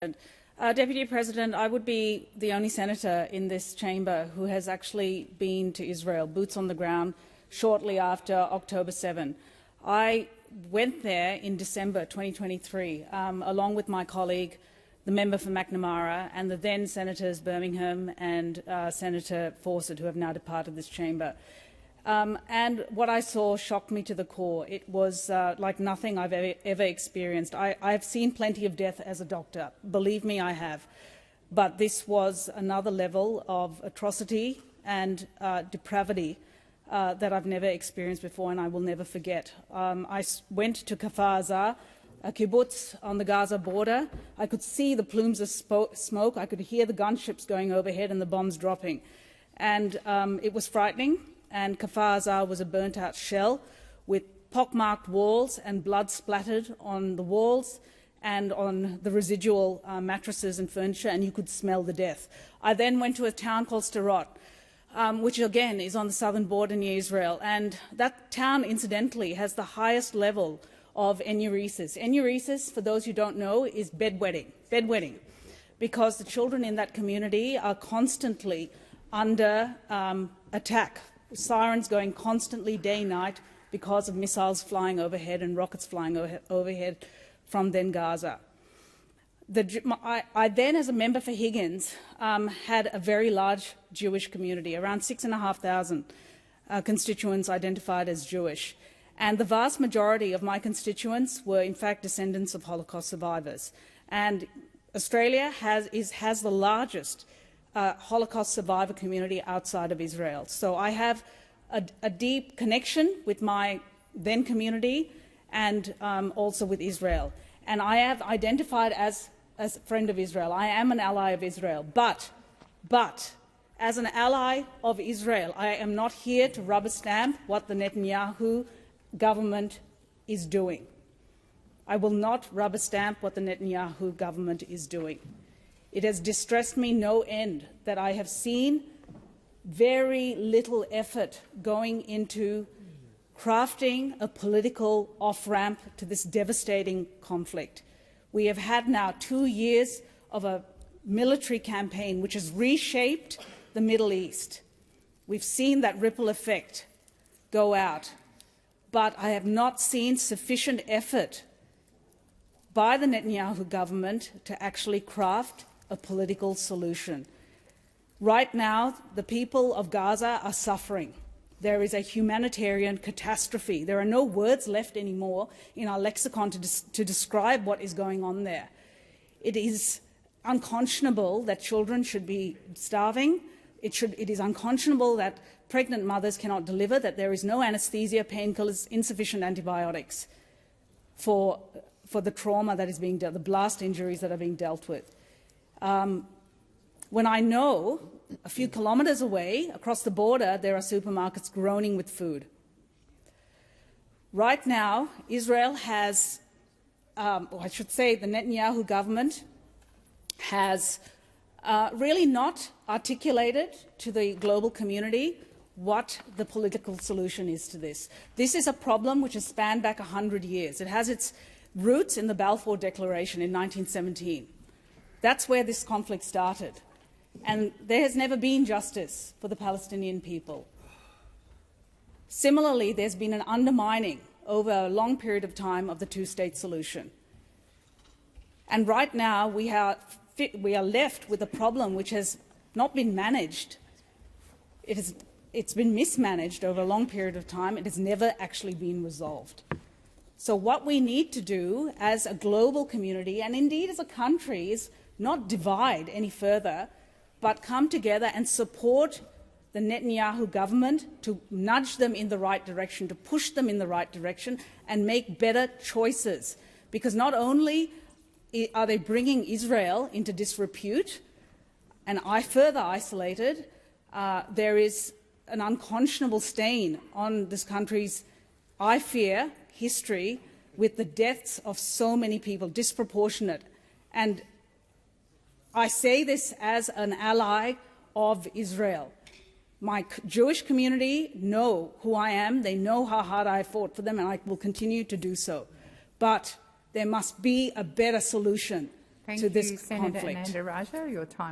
Deputy President, I would be the only senator in this chamber who has actually been to Israel, boots on the ground, shortly after October 7. I went there in December 2023, along with my colleague, the member for McNamara, and the then Senators Birmingham and Senator Fawcett, who have now departed this chamber. And what I saw shocked me to the core. It was like nothing I've ever experienced. I've seen plenty of death as a doctor. Believe me, I have. But this was another level of atrocity and depravity that I've never experienced before, and I will never forget. I went to Kfar Aza, a kibbutz on the Gaza border. I could see the plumes of smoke. I could hear the gunships going overhead and the bombs dropping. And it was frightening. And Kfar Aza was a burnt-out shell with pockmarked walls and blood splattered on the walls and on the residual mattresses and furniture, and you could smell the death. I then went to a town called Sderot, which again is on the southern border near Israel, and that town, incidentally, has the highest level of enuresis. Enuresis, for those who don't know, is bedwetting, because the children in that community are constantly under attack. Sirens going constantly day and night because of missiles flying overhead and rockets flying overhead from then Gaza. I then, as a member for Higgins, had a very large Jewish community, around 6,500 constituents identified as Jewish. And the vast majority of my constituents were, in fact, descendants of Holocaust survivors. And Australia has the largest Holocaust survivor community outside of Israel. So I have a deep connection with my then community and also with Israel. And I have identified as a friend of Israel. I am an ally of Israel. But as an ally of Israel, I am not here to rubber stamp what the Netanyahu government is doing. I will not rubber stamp what the Netanyahu government is doing. It has distressed me no end that I have seen very little effort going into crafting a political off-ramp to this devastating conflict. We have had now 2 years of a military campaign which has reshaped the Middle East. We've seen that ripple effect go out, but I have not seen sufficient effort by the Netanyahu government to actually craft a political solution. Right now, the people of Gaza are suffering. There is a humanitarian catastrophe. There are no words left anymore in our lexicon to describe what is going on there. It is unconscionable that children should be starving. It is unconscionable that pregnant mothers cannot deliver, that there is no anesthesia, painkillers, insufficient antibiotics for the trauma that is being dealt, the blast injuries that are being dealt with. When I know a few kilometres away, across the border, there are supermarkets groaning with food. Right now, Israel has, or I should say the Netanyahu government has really not articulated to the global community what the political solution is to this. This is a problem which has spanned back 100 years. It has its roots in the Balfour Declaration in 1917. That's where this conflict started. And there has never been justice for the Palestinian people. Similarly, there's been an undermining over a long period of time of the two-state solution. And right now we are left with a problem which has not been managed. It's been mismanaged over a long period of time. It has never actually been resolved. So what we need to do as a global community, and indeed as a country, is not divide any further, but come together and support the Netanyahu government to nudge them in the right direction, to push them in the right direction and make better choices. Because not only are they bringing Israel into disrepute and further isolated, there is an unconscionable stain on this country's, I fear, history with the deaths of so many people, disproportionate. And I say this as an ally of Israel. My Jewish community know who I am. They know how hard I fought for them, and I will continue to do so. But there must be a better solution to this Thank you, Senator conflict. Ananda-Rajah. Your time.